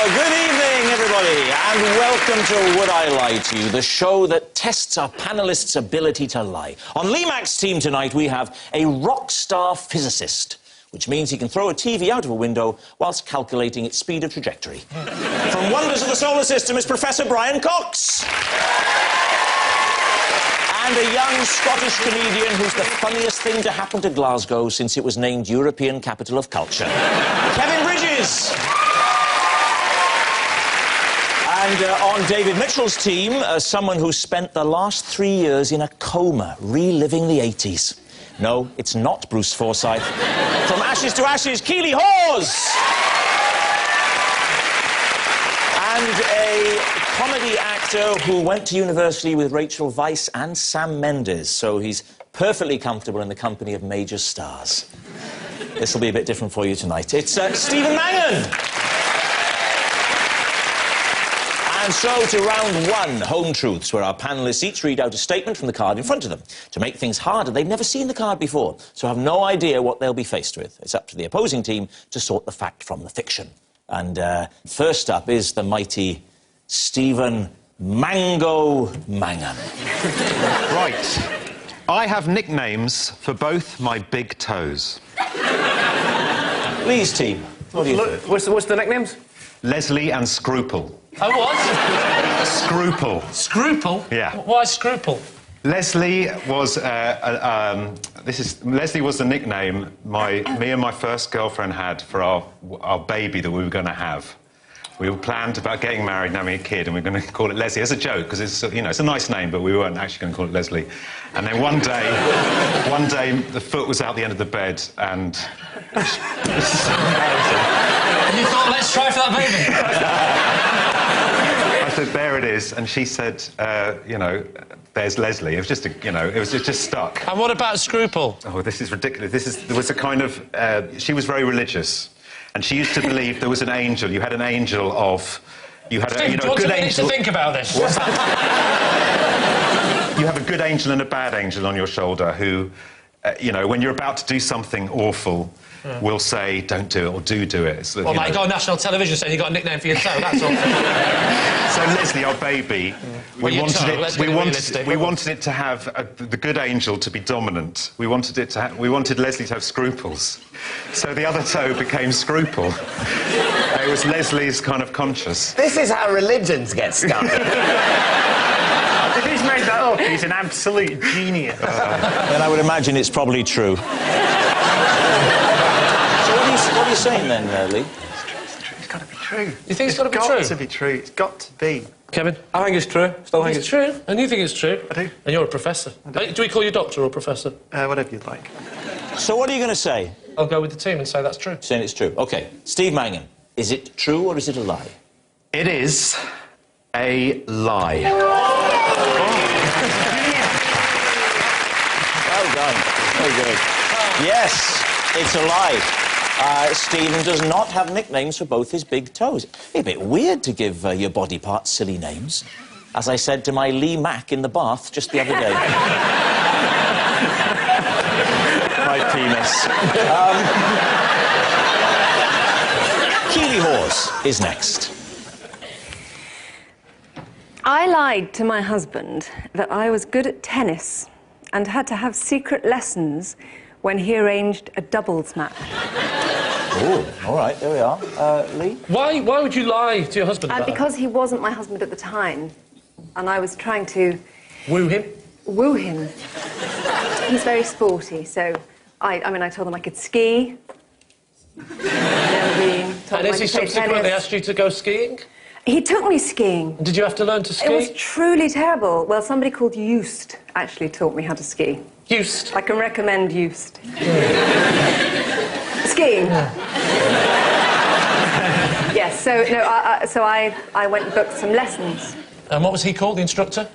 Good evening, everybody, and welcome to Would I Lie to You, the show that tests our panellists' ability to lie. On Lee Mack's team tonight, we have a rock star physicist, which means he can throw a TV out of a window whilst calculating its speed of trajectory. From Wonders of the Solar System is Professor Brian Cox. And a young Scottish comedian who's the funniest thing to happen to Glasgow since it was named European Capital of Culture. Kevin Bridges. And on David Mitchell's team, someone who spent the last 3 years in a coma, reliving the 80s. No, it's not Bruce Forsyth. From Ashes to Ashes, Keely Hawes! And a comedy actor who went to university with Rachel Weisz and Sam Mendes, so he's perfectly comfortable in the company of major stars. This will be a bit different for you tonight. It's Stephen Mangan! And so to round one, Home Truths, where our panellists each read out a statement from the card in front of them. To make things harder, they've never seen the card before, so have no idea what they'll be faced with. It's up to the opposing team to sort the fact from the fiction. And first up is the mighty Stephen Mango Mangan. Right. I have nicknames for both my big toes. Lee's team. What do you think? What's the nicknames? Leslie and Scruple. Oh, what? Scruple. Scruple? Yeah. Why Scruple? Leslie was Leslie was the nickname me and my first girlfriend had for our baby that we were going to have. We were planned about getting married and having a kid, and we were going to call it Leslie as a joke because it's it's a nice name, but we weren't actually going to call it Leslie. And then one day the foot was out the end of the bed, and And you thought, let's try for that baby. I said, there it is, and she said, there's Leslie. It was just it just stuck. And what about Scruple? Oh, this is ridiculous. There was a kind of... she was very religious, and she used to believe there was an angel. You had an angel of... You had Steve, a good angel... to think about this. You have a good angel and a bad angel on your shoulder who, when you're about to do something awful, will say, don't do it, or do it. So, well, like you got on national television saying you got a nickname for your toe, that's all. So Leslie, our baby, we wanted it to have the good angel to be dominant. We wanted Leslie to have scruples. So the other toe became Scruple. It was Leslie's kind of conscience. This is how religions get started. If he's made that up, he's an absolute genius. Then I would imagine it's probably true. So what are you saying then, Lee? It's true. It's got to be true. You think it's got to be true? It's got to be true. It's got to be. Kevin? I think it's true. Still think it's true. And you think it's true? I do. And you're a professor. Do we call you doctor or professor? Whatever you'd like. So what are you going to say? I'll go with the team and say that's true. Saying it's true. OK. Steve Mangan, is it true or is it a lie? It is a lie. Well done. Very good. Yes, it's a lie. Stephen does not have nicknames for both his big toes. It's a bit weird to give your body parts silly names. As I said to my Lee Mack in the bath just the other day. My penis. Keely Hawes is next. I lied to my husband that I was good at tennis and had to have secret lessons when he arranged a doubles match. Oh, all right, there we are. Lee? Why would you lie to your husband about Because he wasn't my husband at the time, and I was trying to... Woo him? Woo him. He's very sporty, so I told him I could ski. And has he subsequently asked you to go skiing? He took me skiing. Did you have to learn to ski? It was truly terrible. Well, somebody called Just actually taught me how to ski. Just? I can recommend Just. Skiing. Yes, so, no, so I went and booked some lessons. And what was he called, the instructor?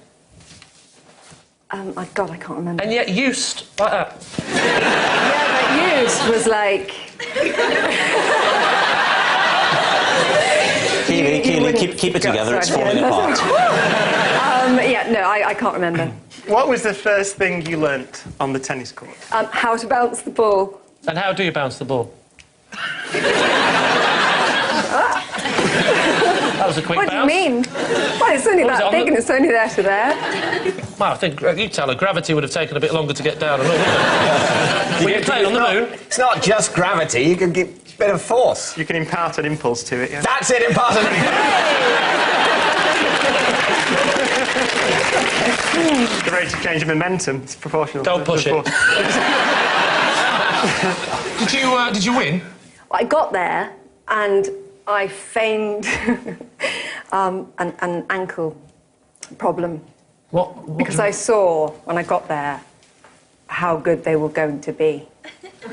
My God, I can't remember. And yet Just, like that. Yeah, but Just was like... Keely, keep it together, it's falling apart. Yeah, no, I can't remember. What was the first thing you learnt on the tennis court? How to bounce the ball. And how do you bounce the ball? That was a quick What bounce. do you mean? Well, it's only What was that it, on big the- and it's only there to there. Well, I think you tell her gravity would have taken a bit longer to get down and all, wouldn't it? Well, you're playing on the moon. It's not just gravity. You can give a bit of force. You can impart an impulse to it, yeah. That's it, impossible. The rate of change of momentum is proportional. Don't push it. force. Did you win? I got there and I feigned an ankle problem What because I saw when I got there how good they were going to be.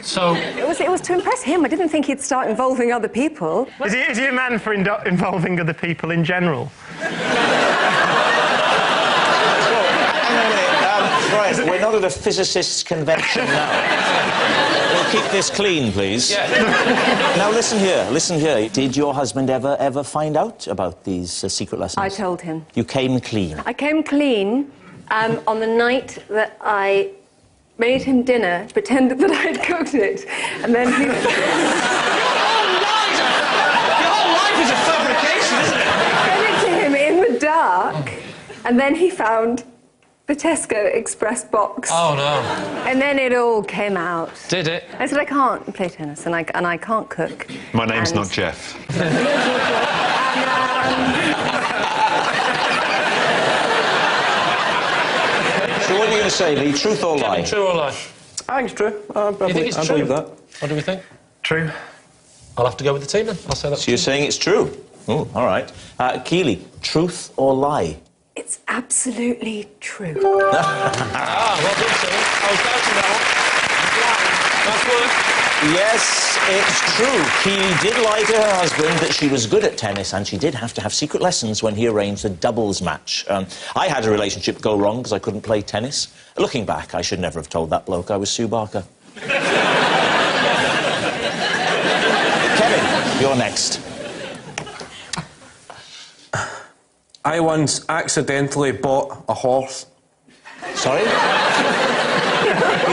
So, It was to impress him. I didn't think he'd start involving other people. Is he a man for involving other people in general? Right, we're not at a physicists' convention now. We'll keep this clean, please. yeah. Now, listen here. Did your husband ever find out about these secret lessons? I told him. You came clean. I came clean on the night that I made him dinner, pretended that I'd cooked it, and then he... Your whole life is a fabrication, isn't it? I fed it to him in the dark, and then he found the Tesco Express box. Oh, no. And then it all came out. Did it? I said, I can't play tennis, and I can't cook. My name's And- not Jeff. So what are you going to say, Lee? Truth or lie? True or lie? I think it's true. I think it's true? believe that. What do we think? True. I'll have to go with the team then. I'll say that's So you're saying it's true? Oh, all right. Keely, truth or lie? It's absolutely true. well done, team. I was doubting that one. Nice work. Yes, it's true. Keely did lie to her husband that she was good at tennis and she did have to have secret lessons when he arranged a doubles match. I had a relationship go wrong because I couldn't play tennis. Looking back, I should never have told that bloke I was Sue Barker. Kevin, you're next. I once accidentally bought a horse. Sorry? You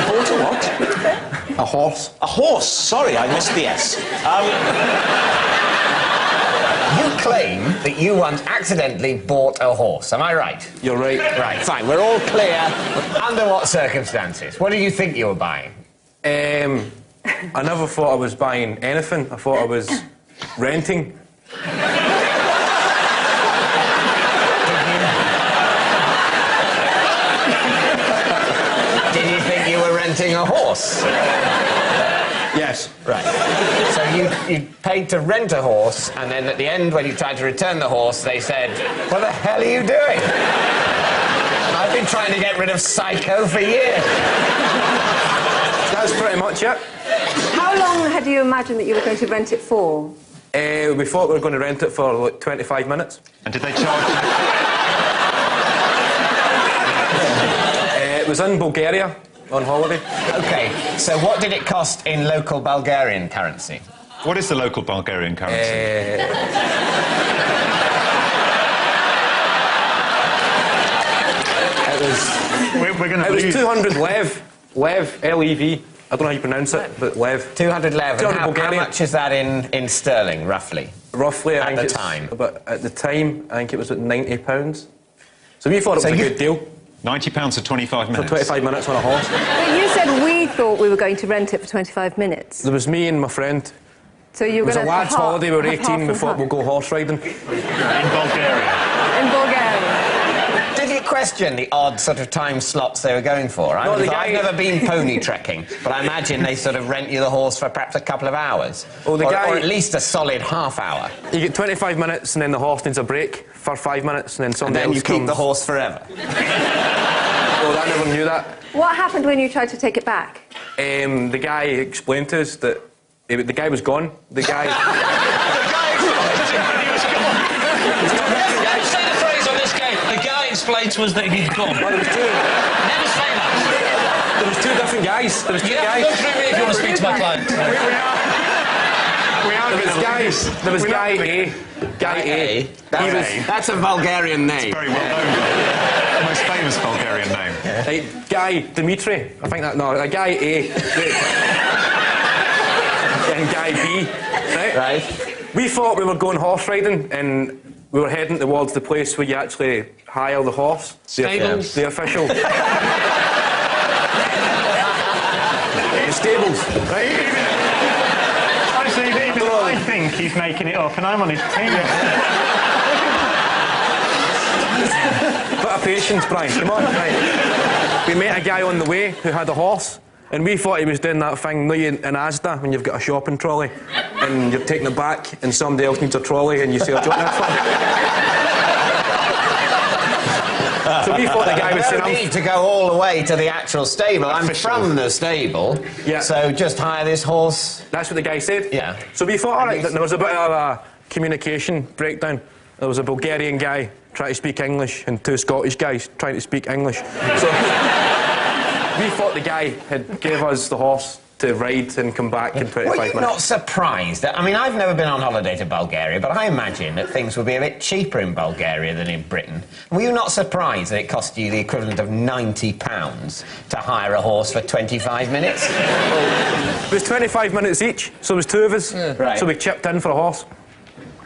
bought a what? A horse. A horse. Sorry, I missed the S. You claim that you once accidentally bought a horse. Am I right? You're right. Right, fine. We're all clear. Under what circumstances? What did you think you were buying? I never thought I was buying anything. I thought I was renting. Did you think you were renting a horse? Yes. Right. So you paid to rent a horse, and then at the end, when you tried to return the horse, they said, "What the hell are you doing?" I've been trying to get rid of Psycho for years. That's pretty much it. How long had you imagined that you were going to rent it for? We thought we were going to rent it for like 25 minutes. And did they charge you? It was in Bulgaria on holiday. Okay, so what did it cost in local Bulgarian currency? What is the local Bulgarian currency? We're going to It was lose. 200 lev. Lev, L-E-V. I don't know how you pronounce it, but lev. 200 lev. 200 And how Bulgarian. much is that in sterling, roughly? Roughly, I At think the it's time. At the time, I think it was at £90. So we thought it So was a you- good deal £90 for 25 for minutes. 25 minutes on a horse. But you said we thought we were going to rent it for 25 minutes. There was me and my friend. So you It were was a going to lad's holiday, we were 18, we thought we'll we'll go horse riding. In Bulgaria. In Bulgaria. Did you question the odd sort of time slots they were going for? No, the I've guy- never been pony trekking, but I imagine they sort of rent you the horse for perhaps a couple of hours. Oh, the or, guy- or at least a solid half hour. You get 25 minutes and then the horse needs a break for 5 minutes and then And somebody then else you keep comes. the horse forever. Oh, I never knew that. What happened when you tried to take it back? The guy explained to us that the guy was gone. The guy... Never say the phrase on this game. The guy explained to us that he'd gone. Well, there was two. Never say that. There was two different guys. There was two You have to guys. go through me if you want to speak to my client. We are There was guys. There was guy A. Guy A. That's a Bulgarian name. Very well known. The most famous Bulgarian name. Right, guy Dimitri. I think that... No, a guy A. And guy B. Right? Right. We thought we were going horse riding and we were heading towards the place where you actually hire the horse. Stables? The official. The stables, right? Honestly, even I think he's making it up, and I'm on his team. Bit of patience, Brian, come on. Right. We met a guy on the way who had a horse, and we thought he was doing that thing, in Asda, when you've got a shopping trolley, and you're taking it back, and somebody else needs a trolley, and you say, "Do you want that fun?" So we thought the guy was saying, "I don't need to go all the way to the actual stable. I'm from the stable, Yeah. so just hire this horse." That's what the guy said. Yeah. So we thought, all right, there was a bit of a communication breakdown. There was a Bulgarian guy trying to speak English and two Scottish guys trying to speak English. So we thought the guy had gave us the horse to ride and come back in 25 Were you minutes. not surprised? I mean, I've never been on holiday to Bulgaria, but I imagine that things would be a bit cheaper in Bulgaria than in Britain. Were you not surprised that it cost you the equivalent of £90 to hire a horse for 25 minutes? It was 25 minutes each, so it was two of us. Right. So we chipped in for a horse.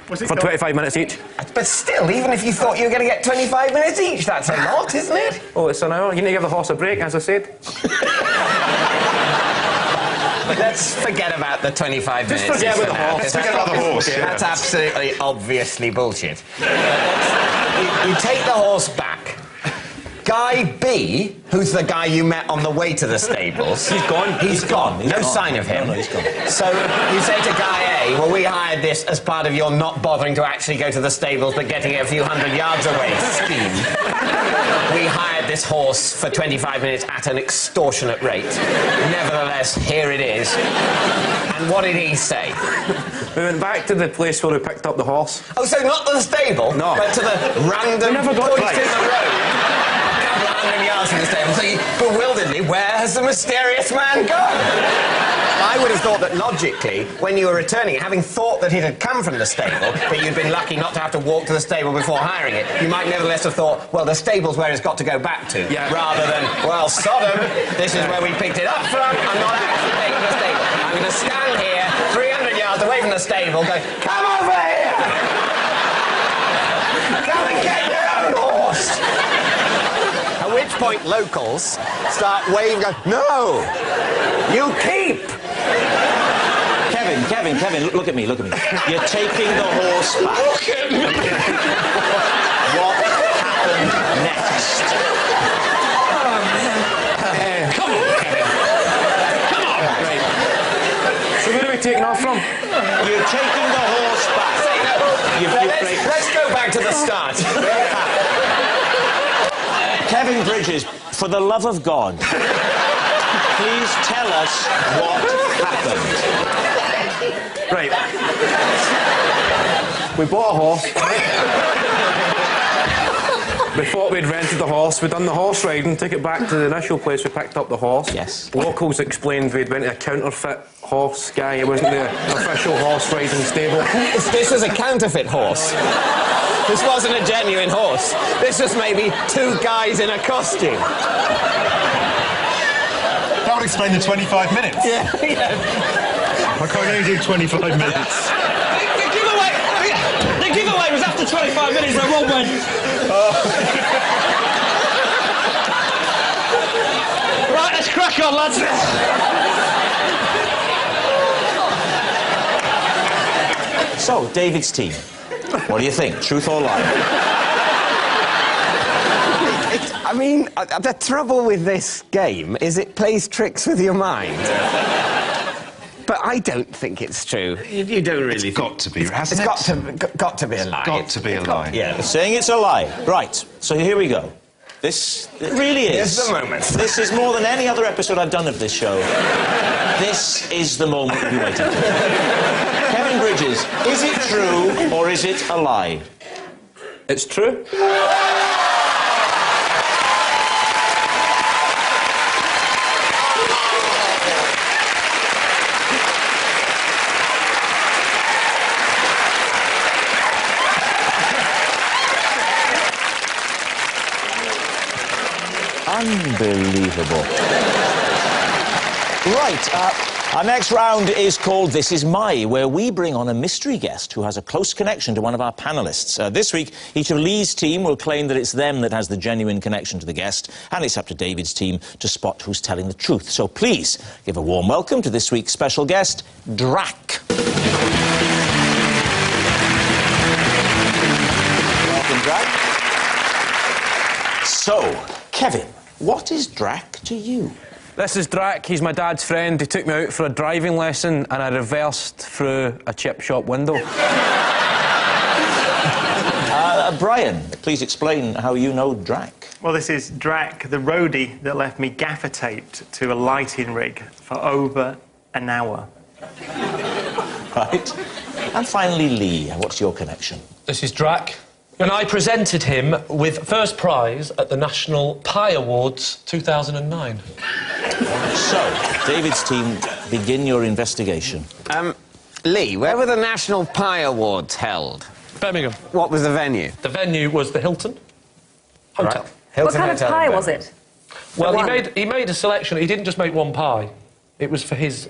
For 25 minutes each. But still, even if you thought you were going to get 25 minutes each, that's a lot, isn't it? Oh, it's an hour. You need to give the horse a break, as I said. But let's forget about the 25 minutes. Just forget about the horse. That's Forget about the horse, yeah. That's absolutely, obviously bullshit. You take the horse back. Guy B, who's the guy you met on the way to the stables... He's gone. He's gone. No sign of him. No, he's gone. So you say to Guy A, well, we hired this as part of your not bothering to actually go to the stables but getting it a few hundred yards away scheme. We hired this horse for 25 minutes at an extortionate rate. Nevertheless, here it is. And what did he say? We went back to the place where we picked up the horse. Oh, so not to the stable, No. but to the random never got point right. in the road. 100 yards from the stable. So you, bewilderedly, where has the mysterious man gone? I would have thought that logically, when you were returning it, having thought that it had come from the stable, but you'd been lucky not to have to walk to the stable before hiring it, you might nevertheless have thought, well, the stable's where it's got to go back to, Yeah. rather than, well, Sodom, this is where we picked it up from, I'm not actually taking the stable. I'm going to stand here, 300 yards away from the stable, going, come over here! Come and get your own horse! At which point locals start waving, going, no! You keep! Kevin, look at me. You're taking the horse back. Look at me! What happened next? Come on, Kevin. Come on. Right. So where are we taking off from? You're taking the horse back. Let's go back to the start. Kevin Bridges, for the love of God, please tell us what happened. Right. We bought a horse. We thought we'd rented the horse. We'd done the horse riding, took it back to the initial place we picked up the horse. Yes. Locals explained we'd went to a counterfeit horse guy. It wasn't the official horse riding stable. This was a counterfeit horse. This wasn't a genuine horse. This was maybe two guys in a costume. That would explain the 25 minutes. Yeah. I can't only do 25 minutes. The giveaway was after 25 minutes, so one went. Right, let's crack on, lads. So, David's team, what do you think? Truth or lie? I mean, the trouble with this game is it plays tricks with your mind. But I don't think it's true. You don't really. It's got to be, hasn't It's it? got to be a lie. Got to be a lie. Yeah. Saying it's a lie. Right, so here we go. It really is. Here's the moment. This is more than any other episode I've done of this show. This is the moment we've been waiting for. Kevin Bridges, is it true or is it a lie? It's true. Unbelievable. Right, Our next round is called This Is My, where we bring on a mystery guest who has a close connection to one of our panellists. This week, each of Lee's team will claim that it's them that has the genuine connection to the guest, and it's up to David's team to spot who's telling the truth. So please, give a warm welcome to this week's special guest, Drac. Welcome, Drac. So, Kevin, what is Drac to you? This is Drac. He's my dad's friend. He took me out for a driving lesson and I reversed through a chip shop window. Brian, please explain how you know Drac. Well, this is Drac, the roadie that left me gaffer-taped to a lighting rig for over an hour. Right. And finally, Lee, what's your connection? This is Drac. And I presented him with first prize at the National Pie Awards 2009. So, David's team, begin your investigation. Lee, where were the National Pie Awards held? Birmingham. What was the venue? The venue was the Hilton Hotel. Right. Hilton What kind of Hotel pie in was it? Well, One. he made a selection. He didn't just make one pie. It was for his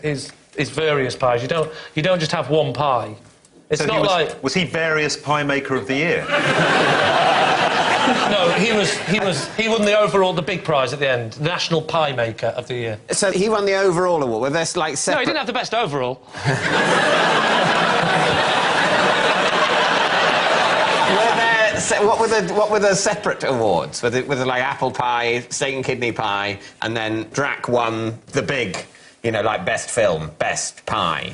various pies. You don't just have one pie. It's So not like... Was he various pie maker of the year? No, he won the big prize at the end, National Pie Maker of the Year. So he won the overall award. Were there, like, No, separate... he didn't have the best overall. What were the separate awards? Were there like apple pie, steak and kidney pie, and then Drac won the big, you know, like best film, best pie?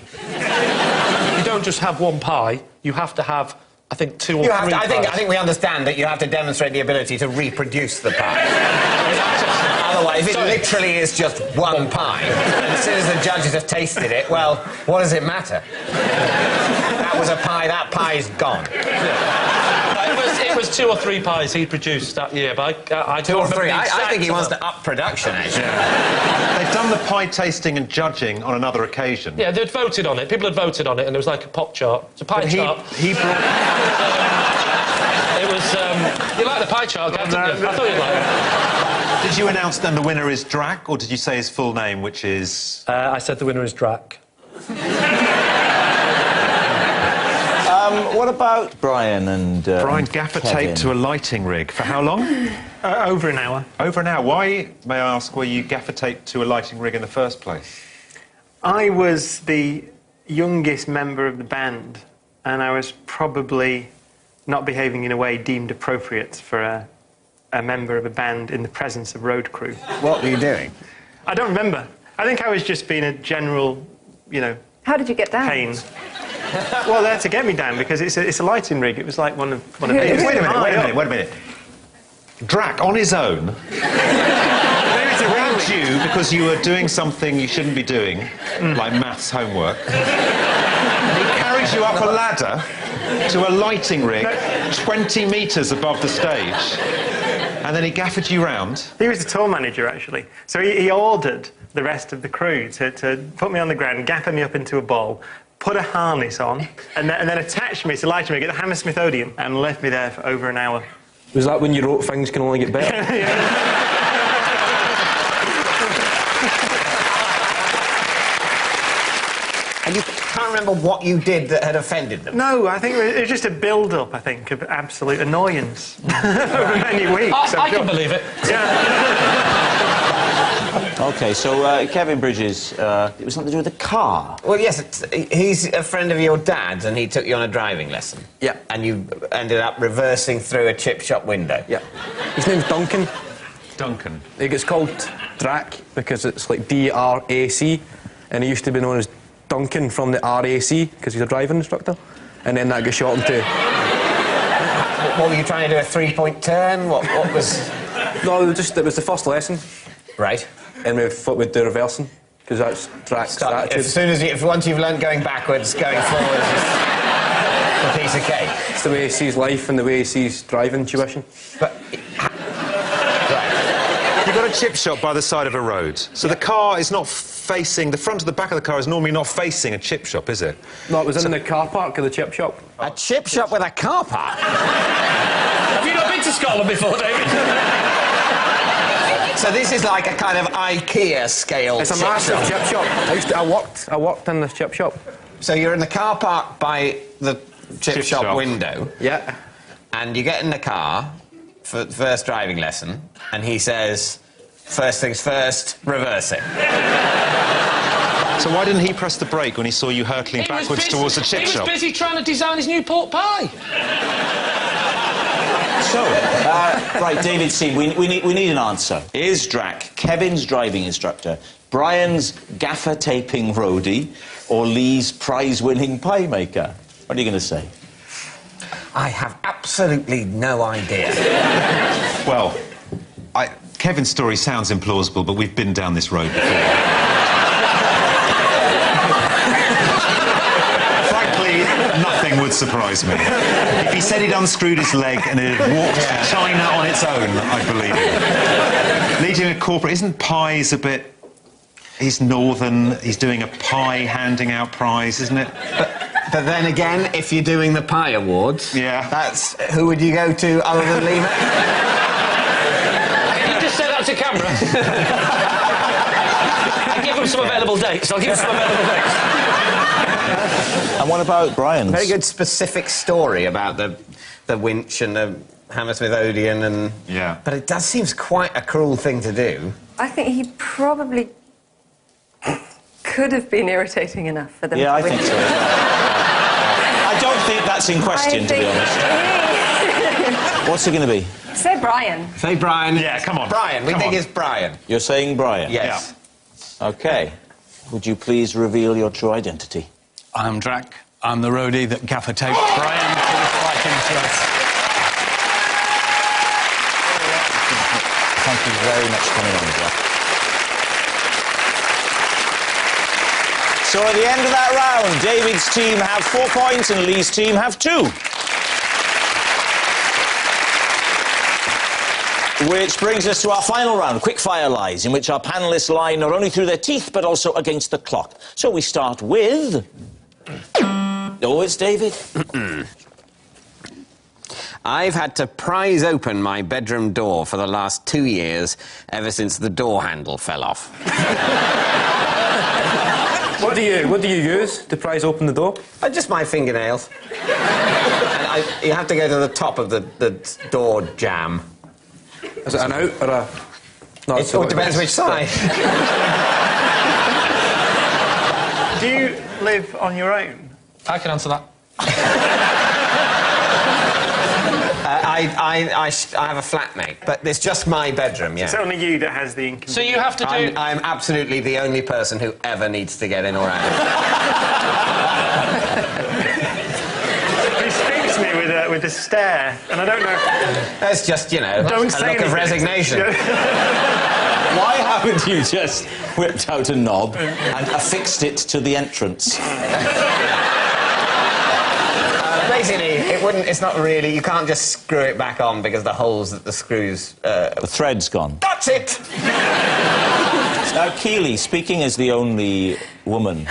You don't just have one pie, you have to have, I think, two or three I pies. think we understand that you have to demonstrate the ability to reproduce the pie. Otherwise, if it literally is just one pie, and as soon as the judges have tasted it, well, what does it matter? That was a pie, that pie's gone. It was two or three pies he produced that year, but I Two or three. I think he wants to up production, actually. They've done the pie tasting and judging on another occasion. Yeah, they'd voted on it. People had voted on it, and there was like a pop chart. It's a pie chart. He brought... It was... you like the pie chart, Gav, didn't you? I thought you'd like it. Did you announce then the winner is Drac, or did you say his full name, which is... I said the winner is Drac. What about Brian and Brian gaffer-taped to a lighting rig. For how long? Over an hour. Over an hour. Why, may I ask, were you gaffer-taped to a lighting rig in the first place? I was the youngest member of the band, and I was probably not behaving in a way deemed appropriate for a member of a band in the presence of road crew. What were you doing? I don't remember. I think I was just being a general, you know... How did you get down? Pain. Well, they had to get me down because it's a lighting rig. It was like one of Wait Wait a minute. Drac, on his own, grabbed you because you were doing something you shouldn't be doing, like maths homework. He carries you up a ladder to a lighting rig 20 metres above the stage, and then he gaffered you round. He was the tour manager, actually. So he ordered the rest of the crew to put me on the ground, gaffer me up into a ball, put a harness on, and then attach me to lighting rig at the Hammersmith Odeon and left me there for over an hour. Was that when you wrote Things Can Only Get Better? And you can't remember what you did that had offended them? No, I think it was just a build-up, I think, of absolute annoyance over many weeks. I can believe it. Yeah. OK, so Kevin Bridges, it was something to do with the car. Well, yes, he's a friend of your dad's and he took you on a driving lesson. Yeah. And you ended up reversing through a chip shop window. Yeah. His name's Duncan. Duncan. It gets called Drac because it's like D-R-A-C, and he used to be known as Duncan from the RAC because he's a driving instructor, and then that got shortened to... What were you trying to do, a three-point turn? What was... No, it was the first lesson. Right. And we thought we'd do reversing, because that's Drac's attitude. As soon as once you've learned going backwards, going forwards is a piece of cake. It's the way he sees life and the way he sees driving tuition. But... You've got a chip shop by the side of a road, so the car is not facing... The front of the back of the car is normally not facing a chip shop, is it? No, it was in the car park of the chip shop. A chip shop with a car park? Have you not been to Scotland before, David? So this is like a kind of IKEA scale. It's a massive chip shop. I worked in this chip shop. So you're in the car park by the chip shop window. Yeah. And you get in the car for the first driving lesson, and he says, first things first, reversing. So why didn't he press the brake when he saw you hurtling backwards towards the chip shop? He was busy trying to design his new pork pie. So, right, David C, we need an answer. Is Drac Kevin's driving instructor, Brian's gaffer-taping roadie, or Lee's prize-winning pie maker? What are you going to say? I have absolutely no idea. Well, Kevin's story sounds implausible, but we've been down this road before. Frankly, nothing would surprise me. If he said he'd unscrewed his leg and it had walked to China on its own, I'd believe him. Leading a corporate, isn't pies a bit... He's northern, he's doing a pie handing out prize, isn't it? But then again, if you're doing the Pie Awards, that's... Who would you go to other than Lee? Can you just say that to camera? I'll give him some available dates. And what about Brian's? Very good specific story about the winch and the Hammersmith Odeon and... Yeah. But it does seem quite a cruel thing to do. I think he probably could have been irritating enough for them. Yeah, I think so. I don't think that's in question, to be honest. What's it going to be? Say Brian. Say Brian. Yeah, come on. Brian. We think it's Brian. You're saying Brian? Yes. Yeah. OK. Would you please reveal your true identity? I'm Drac. I'm the roadie that gaffer-taped Brian to the fighting threat. Thank you very much for coming on, Drac. So at the end of that round, David's team have 4 points and Lee's team have 2. Which brings us to our final round, Quickfire Lies, in which our panellists lie not only through their teeth, but also against the clock. So we start with... Oh, it's David. I've had to prise open my bedroom door for the last 2 years, ever since the door handle fell off. What do you use to prise open the door? Just my fingernails. And you have to go to the top of the door jamb. Is it an out or a... No, it depends which side. Do you live on your own? I can answer that. I have a flatmate, but it's just my bedroom, yeah. It's only you that has the inconvenience. So you have to do... I'm absolutely the only person who ever needs to get in or out. He speaks to me with a stare, and I don't know... That's just, you know, Don't a say look of anything. resignation. Why haven't you just whipped out a knob and affixed it to the entrance? Basically, it's not really... You can't just screw it back on because the holes that the screws... The thread's gone. That's it! Keely, speaking as the only woman,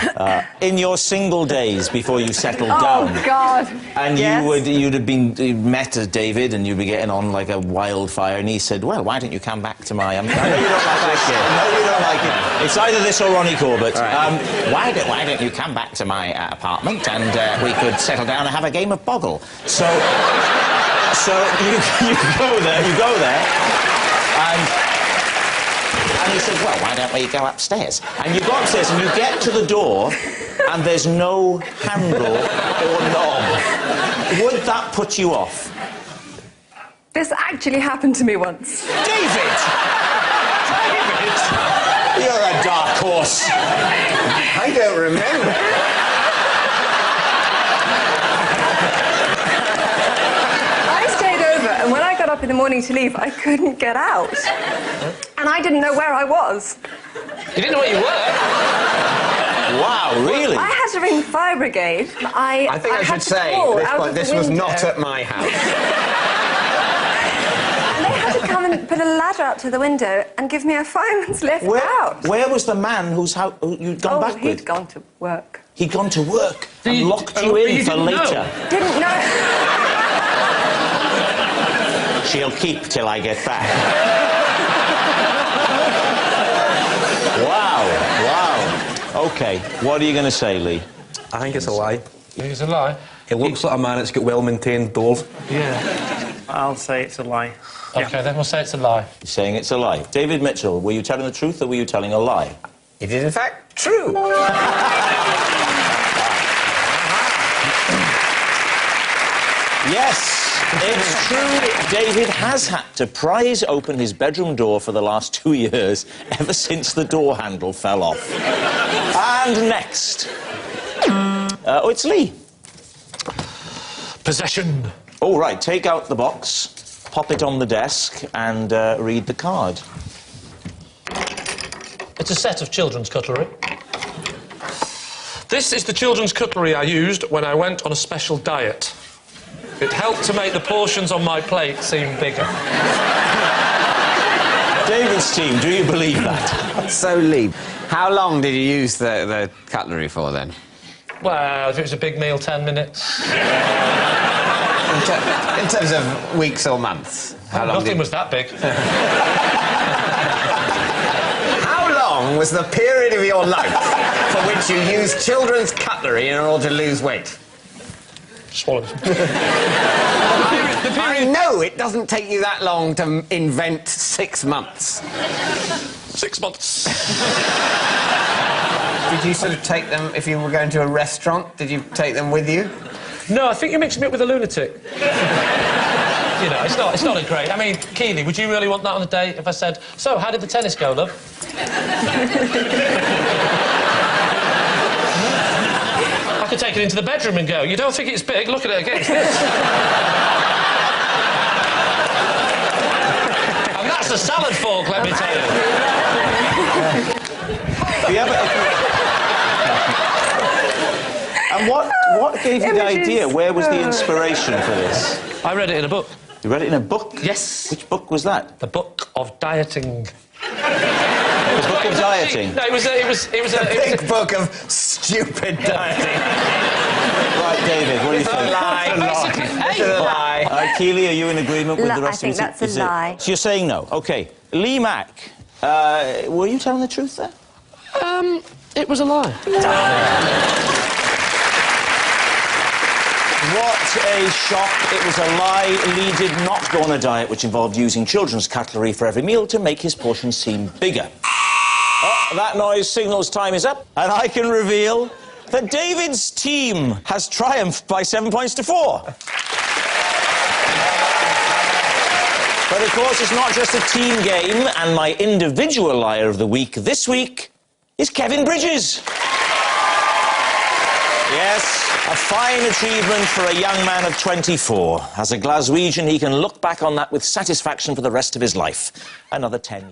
in your single days before you settled down... Oh, God. And yes. you'd have been met as David and you'd be getting on like a wildfire and he said, well, why don't you come back to my... I know you don't like this kid. I know you don't like it. It's either this or Ronnie Corbett. Right. Why don't you come back to my apartment and we could settle down and have a game of Boggle? So you go there, and he said, well, why don't we go upstairs? And you go upstairs and you get to the door and there's no handle or knob. Would that put you off? This actually happened to me once. David! You're a dark horse. I don't remember. I stayed over, and when I got up in the morning to leave, I couldn't get out. And I didn't know where I was. You didn't know where you were? Wow, really? I had to ring the fire brigade. I think I should say, at this point, this was not at my house. And they had to come and put a ladder up to the window and give me a fireman's lift out. Where was the man who you'd gone back with? He'd gone to work. He'd gone to work and locked you in for later. Didn't know. She'll keep till I get back. OK, what are you going to say, Lee? I think it's a lie. You think it's a lie? It looks like a man that's got well-maintained doors. Yeah. I'll say it's a lie. OK, then we'll say it's a lie. You're saying it's a lie. David Mitchell, were you telling the truth or were you telling a lie? It is, in fact, true. Yes, it's true. David has had to prise open his bedroom door for the last 2 years, ever since the door handle fell off. And next. Oh, it's Lee. Possession. All right, take out the box, pop it on the desk, and read the card. It's a set of children's cutlery. This is the children's cutlery I used when I went on a special diet. It helped to make the portions on my plate seem bigger. David's team, do you believe that? So, Lee, how long did you use the cutlery for, then? Well, if it was a big meal, 10 minutes. In terms of weeks or months? How long Nothing was that big. How long was the period of your life for which you used children's cutlery in order to lose weight? Swallowed. I know it doesn't take you that long to invent 6 months. 6 months. Did you sort of take them, if you were going to a restaurant, did you take them with you? No, I think you're mixing me up with a lunatic. You know, it's not a great... I mean, Keely, would you really want that on a date if I said, so, how did the tennis go, love? I could take it into the bedroom and go, you don't think it's big? Look at it against this. And that's a salad fork, let me tell you. And what gave you the idea? Where was the inspiration for this? I read it in a book. You read it in a book? Yes. Which book was that? The Book of Dieting. The Book of Dieting? No, it was a Big book of stupid dieting. Right, David, what do you think? It's a lie. It's a lie. Keely, are you in agreement with the rest of us? I think that's a lie. So you're saying no. OK. Lee Mack, were you telling the truth there? It was a lie. What a shock. It was a lie. Lee did not go on a diet which involved using children's cutlery for every meal to make his portions seem bigger. Oh, that noise signals time is up, and I can reveal that David's team has triumphed by 7 points to 4. But, of course, it's not just a team game, and my individual liar of the week this week is Kevin Bridges. Yes, a fine achievement for a young man of 24. As a Glaswegian, he can look back on that with satisfaction for the rest of his life. Another 10 years.